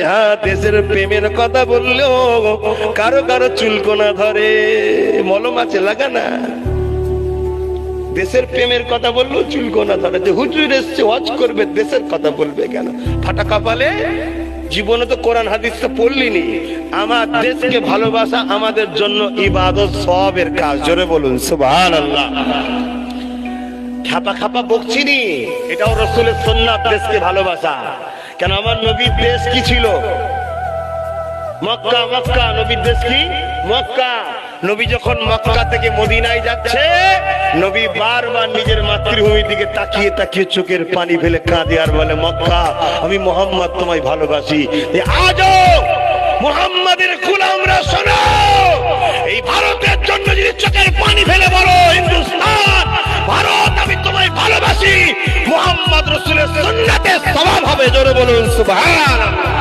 হ্যাঁ, দেশের প্রেমের কথা বললেও কারো কারো চুলকোনা ধরে। মলম আছে, লাগা না। দেশের প্রেমের কথা বললেও চুলকোনা ধরে। যে হুজুর এসছে ওয়াজ করবে, দেশের কথা বলবে কেন? ফাটা কপালে। জীবনে তো কোরআন হাদিস তো পড়লিনি। আমার দেশকে ভালোবাসা আমাদের জন্য ইবাদত, সওয়াবের কাজ। জোরে বলুন সুবহানাল্লাহ। খাপা খাপা বকছিনি, এটাও রাসূলের সুন্নাত, দেশকে ভালোবাসা। কেন আমার নবীর দেশ কি ছিল? মক্কা। মক্কা নবীর দেশ কি? মক্কা। নবী যখন মক্কা থেকে মদিনায় যাচ্ছে, নবী বারবার নিজের মাতৃভূমির দিকে তাকিয়ে তাকিয়ে চোখের পানি ফেলে কাঁদে আর বলে, মক্কা, আমি মুহাম্মদ তোমায় ভালোবাসি। আজও মুহাম্মাদের গোলামরা শোনো, এই ভারতের জন্য যদি চোখের পানি ফেলে বলো, হিন্দুস্তান, ভারত, আমি তোমায় ভালোবাসি, মুহাম্মদ রাসূলের সুন্নাতে সওয়াব হবে। জোরে বলুন সুবহানাল্লাহ।